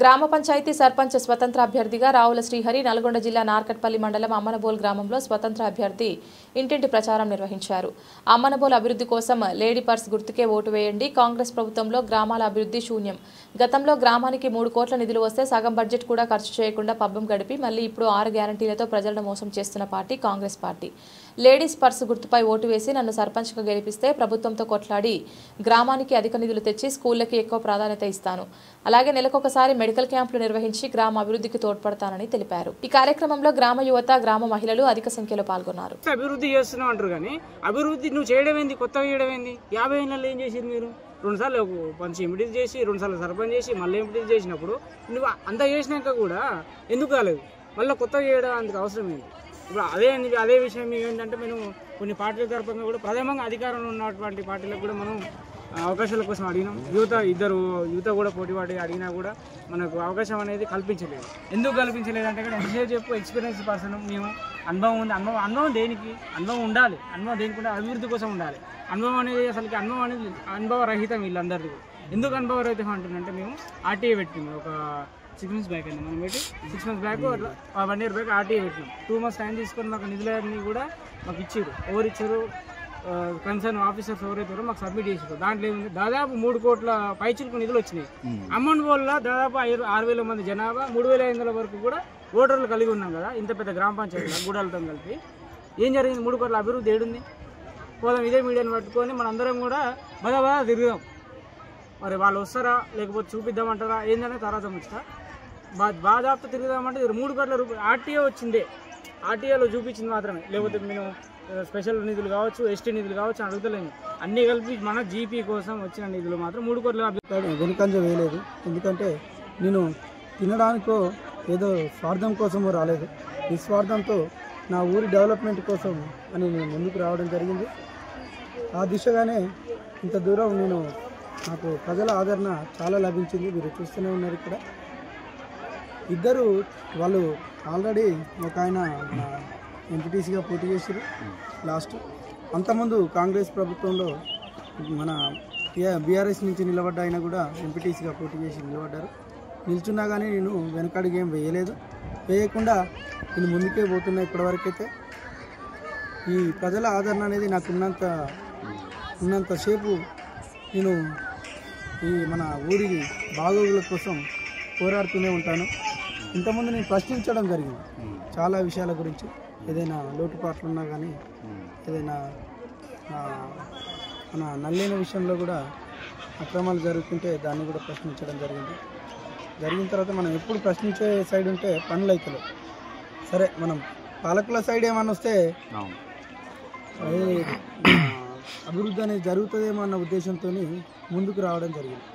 గ్రామ పంచాయతీ సర్పంచ్ స్వతంత్ర అభ్యర్థిగా రావుల శ్రీహరి నల్గొండ జిల్లా నార్కట్పల్లి మండలం అమ్మనబోల్ గ్రామంలో స్వతంత్ర అభ్యర్థి ఇంటింటి ప్రచారం నిర్వహించారు. అమ్మనబోల్ అభివృద్ధి కోసం లేడీ పర్స్ గుర్తుకే ఓటు వేయండి. కాంగ్రెస్ ప్రభుత్వంలో గ్రామాల అభివృద్ధి శూన్యం. గతంలో గ్రామానికి 3 కోట్ల నిధులు వస్తే సగం బడ్జెట్ కూడా ఖర్చు చేయకుండా పబ్బం గడిపి మళ్ళీ ఇప్పుడు 6 గ్యారంటీలతో ప్రజలను మోసం చేస్తున్న party Congress party. Ladies purse గుర్తుపై ఓటు వేసి నన్ను సర్పంచ్గా గెలిపిస్తే ప్రభుత్వంతో కొట్లాడి గ్రామానికి అధిక నిధులు తెచ్చి స్కూళ్లకి ఎక్కువ ప్రాధాన్యత ఇస్తాను. అలాగే నెలకొకసారి మెడికల్ క్యాంపులు నిర్వహించి గ్రామ అభివృద్ధికి తోడ్పడతానని తెలిపారు. ఈ కార్యక్రమంలో గ్రామ యువత, గ్రామ మహిళలు అధిక సంఖ్యలో పాల్గొన్నారు. అభివృద్ధి చేస్తున్నాం అంటారు కానీ అభివృద్ధి నువ్వు చేయడం ఏంది, కొత్తగా చేయడం ఏంది? 50 ఏళ్ళలో ఏం చేసిరు మీరు? 2 సార్లు పంచి ఎంపీటీస్ చేసి 2 సార్లు సర్పంచ్ చేసి మళ్ళీ ఎంపీటీస్ చేసినప్పుడు నువ్వు అంతా చేసినాక కూడా ఎందుకు కాలేదు? మళ్ళీ కొత్తగా చేయడం అందుకు అవసరం ఏంటి? ఇప్పుడు అదే విషయం ఏంటంటే మేము కొన్ని పార్టీల తరపున కూడా ప్రధానంగా అధికారంలో ఉన్నటువంటి పార్టీలకు కూడా మనం అవకాశాల కోసం అడిగినాం. యువత కూడా పోటీపడి అడిగినా కూడా మనకు అవకాశం అనేది కల్పించలేదు. ఎందుకు కల్పించలేదు అంటే కూడా ఎంతసేపు చెప్పు ఎక్స్పీరియన్స్ పర్సన్ మేము అనుభవం ఉంది. అనుభవం దేనికి? అనుభవం ఉండాలి. అనుభవం దేనికి ఉండాలి? అభివృద్ధి కోసం ఉండాలి. అనుభవం అనేది అసలుకి అనుభవ రహితం వీళ్ళందరిది. ఎందుకు అనుభవ రహితం అంటుందంటే మేము ఆర్టీఏ పెట్టినాం ఒక 6 months బ్యాక్ అండి. మనం పెట్టి 6 months back 1 year back RTA పెట్టినాం. 2 months టైం తీసుకొని మాకు నిధులన్నీ కూడా మాకు ఇచ్చారు. ఎవరు ఇచ్చారు? కన్సర్న్ ఆఫీసర్స్ ఎవరైతే మాకు సబ్మిట్ చేసారు. దాంట్లో ఏముంది, దాదాపు 3 కోట్ల పైచిలకు నిధులు వచ్చినాయి. అమౌంట్ వల్ల దాదాపు 6,000 మంది జనాభా 3,500 వరకు కూడా ఓటర్లు కలిగి ఉన్నాం కదా. ఇంత పెద్ద గ్రామ పంచాయతీ గూడాలతో కలిపి ఏం జరిగింది? 3 కోట్ల అభివృద్ధి ఏడుంది? పోదాం ఇదే మీడియాని పట్టుకొని మనందరం కూడా బాగా తిరుగుదాం. మరి వాళ్ళు వస్తారా లేకపోతే చూపిద్దామంటారా ఏంటనే తర్వాత ముచ్చట. బాధాప్త తిరుగుదామంటే 3 కోట్ల రూపాయలు ఆర్టీఏ వచ్చిందే. ఆర్టీఏలో చూపించింది మాత్రమే. లేకపోతే మేము స్పెషల్ నిధులు కావచ్చు, ఎస్టీ నిధులు కావచ్చు అడుగుతలేము. అన్నీ కలిపి మన జీపీ కోసం వచ్చిన నిధులు మాత్రం 3 కోట్ల వెనుకంజ వేయలేదు. ఎందుకంటే నేను తినడానికో ఏదో స్వార్థం కోసమో రాలేదు. నిస్వార్థంతో నా ఊరి డెవలప్మెంట్ కోసం అని నేను ముందుకు రావడం జరిగింది. ఆ దిశగానే ఇంత దూరం నాకు ప్రజల ఆదరణ చాలా లభించింది. మీరు చూస్తూనే ఉన్నారు. ఇక్కడ ఇద్దరు వాళ్ళు ఆల్రెడీ ఒక ఆయన ఎంపీటీసీగా పోటీ చేశారు లాస్ట్. అంతకుముందు కాంగ్రెస్ ప్రభుత్వంలో మన బీఆర్ఎస్ నుంచి నిలబడ్డ ఆయన కూడా ఎంపీటీసీగా పోటీ చేసి నిలబడ్డారు. నిల్చున్నా కానీ నేను వెనకడుగు ఏం వేయలేదు. వేయకుండా నేను ముందుకే పోతున్నా. ఇప్పటివరకైతే ఈ ప్రజల ఆదరణ అనేది నాకు ఉన్నంతసేపు నేను ఈ మన ఊరి బాగోగుల కోసం పోరాడుతూనే ఉంటాను. ఇంతకుముందు నేను ప్రశ్నించడం జరిగింది చాలా విషయాల గురించి. ఏదైనా లోటుపాట్లు ఉన్నా కానీ, ఏదైనా మన నల్లైన విషయంలో కూడా అక్రమాలు జరుగుతుంటే దాన్ని కూడా ప్రశ్నించడం జరిగిన తర్వాత మనం ఎప్పుడు ప్రశ్నించే సైడ్ ఉంటే పనులు అవుతలేవు. సరే మనం పాలకుల సైడ్ ఏమన్నా వస్తే అభివృద్ధి అనేది జరుగుతుందేమో అన్న ఉద్దేశంతో ముందుకు రావడం జరిగింది.